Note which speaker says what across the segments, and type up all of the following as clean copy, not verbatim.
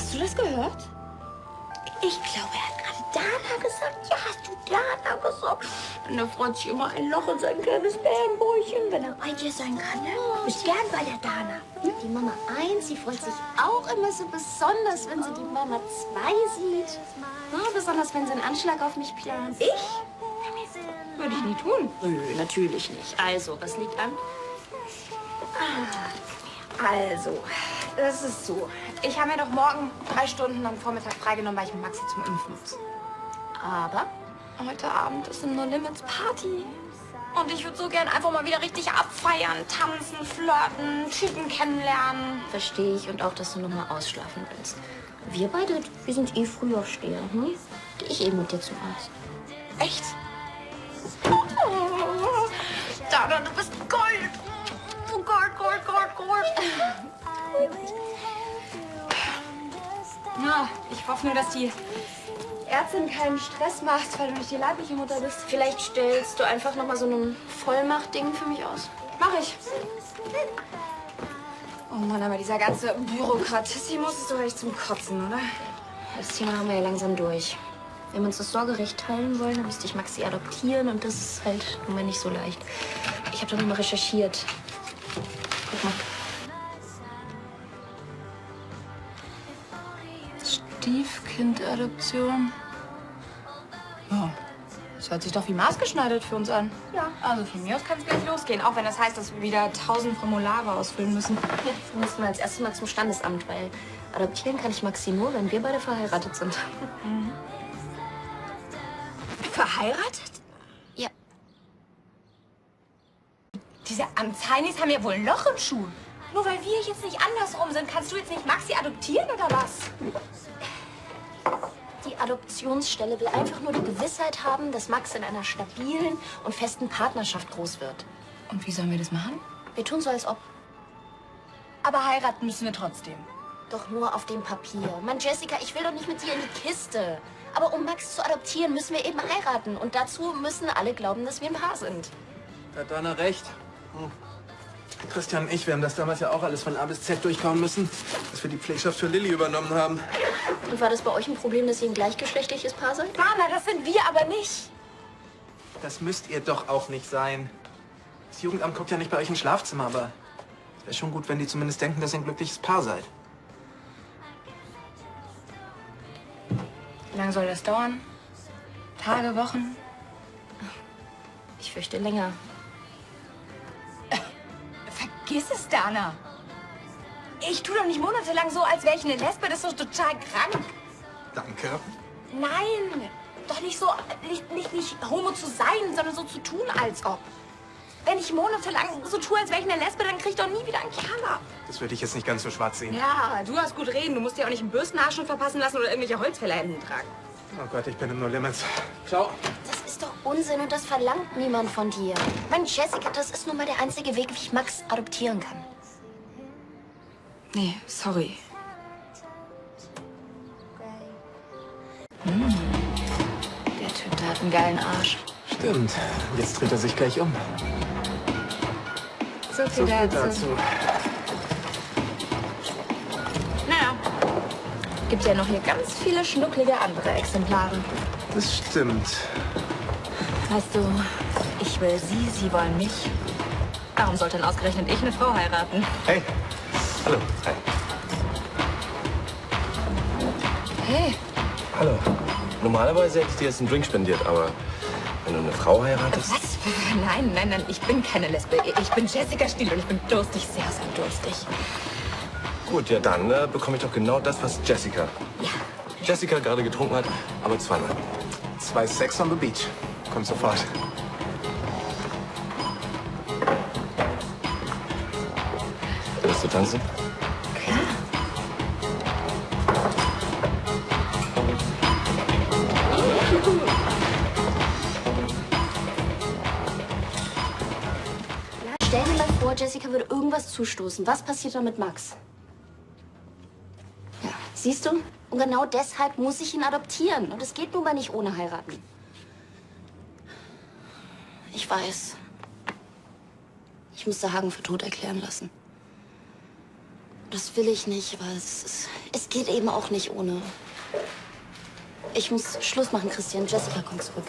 Speaker 1: Hast du das gehört? Ich glaube, er hat gerade Dana gesagt. Ja, hast du Dana gesagt? Und er freut sich immer ein Loch in sein kleines Bärenbrötchen, wenn er bei dir sein kann. Ne? Du bist gern bei der Dana.
Speaker 2: Die Mama 1, sie freut sich auch immer so besonders, wenn sie die Mama 2 sieht. Ja, besonders, wenn sie einen Anschlag auf mich plant.
Speaker 1: Ich?
Speaker 2: Würde ich nie tun. Nö, natürlich nicht. Also, was liegt an?
Speaker 1: Also, das ist so. Ich habe mir doch morgen 3 Stunden am Vormittag freigenommen, weil ich mit Maxi zum Impfen muss.
Speaker 2: Aber
Speaker 1: Heute Abend ist eine No Limits Party. Und ich würde so gern einfach mal wieder richtig abfeiern, tanzen, flirten, Typen kennenlernen.
Speaker 2: verstehe ich und auch, dass du noch mal ausschlafen willst. Wir beide, wir sind eh Frühaufsteher, hm? Geh ich eben mit dir zum Arzt.
Speaker 1: Echt? Oh, Dana, du bist Gold. Oh, Gold, Gold, Gold, Gold. Ja, ich hoffe nur, dass die Ärztin keinen Stress macht, weil du nicht die leibliche Mutter bist.
Speaker 2: Vielleicht stellst du einfach noch mal so ein Vollmachtding für mich aus.
Speaker 1: Mach ich. Oh Mann, aber dieser ganze Bürokratismus ist doch echt zum Kotzen, oder?
Speaker 2: Das Thema haben wir ja langsam durch. Wenn wir uns das Sorgerecht teilen wollen, dann müsste ich Maxi adoptieren und das ist halt nun mal nicht so leicht. Ich habe da noch mal recherchiert. Guck mal.
Speaker 1: Stiefkindadoption? Ja, das hört sich doch wie maßgeschneidert für uns an.
Speaker 2: Ja.
Speaker 1: Also von mir aus kann es gleich losgehen, auch wenn das heißt, dass wir wieder 1000 Formulare ausfüllen müssen.
Speaker 2: Ja, wir müssen als erstes mal zum Standesamt, weil adoptieren kann ich Maxi nur, wenn wir beide verheiratet sind.
Speaker 1: Verheiratet?
Speaker 2: Ja.
Speaker 1: Diese Amtsheinis haben ja wohl ein Loch im Schuh. Nur weil wir jetzt nicht andersrum sind, kannst du jetzt nicht Maxi adoptieren oder was?
Speaker 2: Die Adoptionsstelle will einfach nur die Gewissheit haben, dass Max in einer stabilen und festen Partnerschaft groß wird.
Speaker 1: Und wie sollen wir das machen?
Speaker 2: Wir tun so, als ob.
Speaker 1: Aber heiraten müssen wir trotzdem.
Speaker 2: Doch nur auf dem Papier. Mann, Jessica, ich will doch nicht mit dir in die Kiste. Aber um Max zu adoptieren, müssen wir eben heiraten. Und dazu müssen alle glauben, dass wir ein Paar sind.
Speaker 3: Da hat Dana recht. Christian und ich, wir haben das damals ja auch alles von A bis Z durchkauen müssen, dass wir die Pflegschaft für Lilly übernommen haben.
Speaker 2: Und war das bei euch ein Problem, dass ihr ein gleichgeschlechtliches Paar seid?
Speaker 1: Dana, das sind wir aber nicht.
Speaker 3: Das müsst ihr doch auch nicht sein. Das Jugendamt guckt ja nicht bei euch ins Schlafzimmer, aber es wäre schon gut, wenn die zumindest denken, dass ihr ein glückliches Paar seid.
Speaker 1: Wie lange soll das dauern? Tage, Wochen?
Speaker 2: Ich fürchte länger.
Speaker 1: Vergiss es, Dana. Ich tue doch nicht monatelang so, als wäre ich eine Lesbe. Das ist doch total krank.
Speaker 3: Danke.
Speaker 1: Nein, doch nicht so, nicht homo zu sein, sondern so zu tun, als ob. Wenn ich monatelang so tue, als wäre ich eine Lesbe, dann krieg ich doch nie wieder einen Kerl ab.
Speaker 3: Das würde ich jetzt nicht ganz so schwarz sehen.
Speaker 1: Ja, du hast gut reden. Du musst dir auch nicht einen Bürstenarschung verpassen lassen oder irgendwelche Holzfällerhemden tragen.
Speaker 3: Oh Gott, ich bin im No Limits. Ciao.
Speaker 2: Das ist doch Unsinn und das verlangt niemand von dir. Mann, Jessica, das ist nun mal der einzige Weg, wie ich Max adoptieren kann.
Speaker 1: Nee, sorry. Der Typ, der hat einen geilen Arsch.
Speaker 3: Stimmt. Jetzt dreht er sich gleich um.
Speaker 1: So
Speaker 3: So
Speaker 1: viel
Speaker 3: viel
Speaker 1: dazu.
Speaker 3: dazu.
Speaker 1: Naja, gibt ja noch hier ganz viele schnucklige andere Exemplare.
Speaker 3: Das stimmt.
Speaker 1: Weißt du, ich will sie, sie wollen mich. Warum sollte denn ausgerechnet ich eine Frau heiraten?
Speaker 3: Hey. Hallo. Hi.
Speaker 1: Hey,
Speaker 4: Hallo. Normalerweise hätte ich dir jetzt einen Drink spendiert, aber wenn du eine Frau heiratest...
Speaker 1: was? Nein, nein, nein, ich bin keine Lesbe. Ich bin Jessica Stiel und ich bin durstig, sehr, sehr durstig.
Speaker 4: Gut, ja dann bekomme ich doch genau das, was Jessica...
Speaker 1: Ja.
Speaker 4: Jessica gerade getrunken hat, aber zweimal.
Speaker 3: 2 Sex on the Beach. Kommt sofort.
Speaker 4: Willst du tanzen?
Speaker 1: Klar.
Speaker 2: Stell dir mal vor, Jessica würde irgendwas zustoßen. Was passiert dann mit Max? Ja, siehst du? Und genau deshalb muss ich ihn adoptieren. Und es geht nun mal nicht ohne heiraten. Ich weiß. Ich musste Hagen für tot erklären lassen. Das will ich nicht, aber es geht eben auch nicht ohne. Ich muss Schluss machen, Christian. Jessica kommt zurück.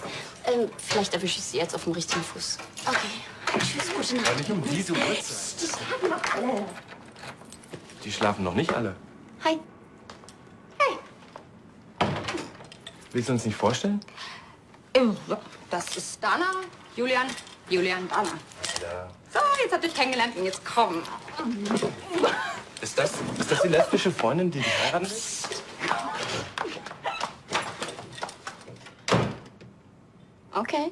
Speaker 2: Vielleicht erwische ich sie jetzt auf dem richtigen Fuß. Okay. Tschüss, gute Nacht.
Speaker 4: Aber nicht um diese Uhrzeit.
Speaker 1: Die schlafen noch alle.
Speaker 4: Die schlafen noch nicht alle.
Speaker 2: Hi.
Speaker 4: Willst du uns nicht vorstellen?
Speaker 5: Das ist Dana, Julian, Dana.
Speaker 4: Ja.
Speaker 5: So, jetzt habt ihr euch kennengelernt und jetzt komm.
Speaker 4: Ist das die lesbische Freundin, die heiraten will?
Speaker 2: Okay.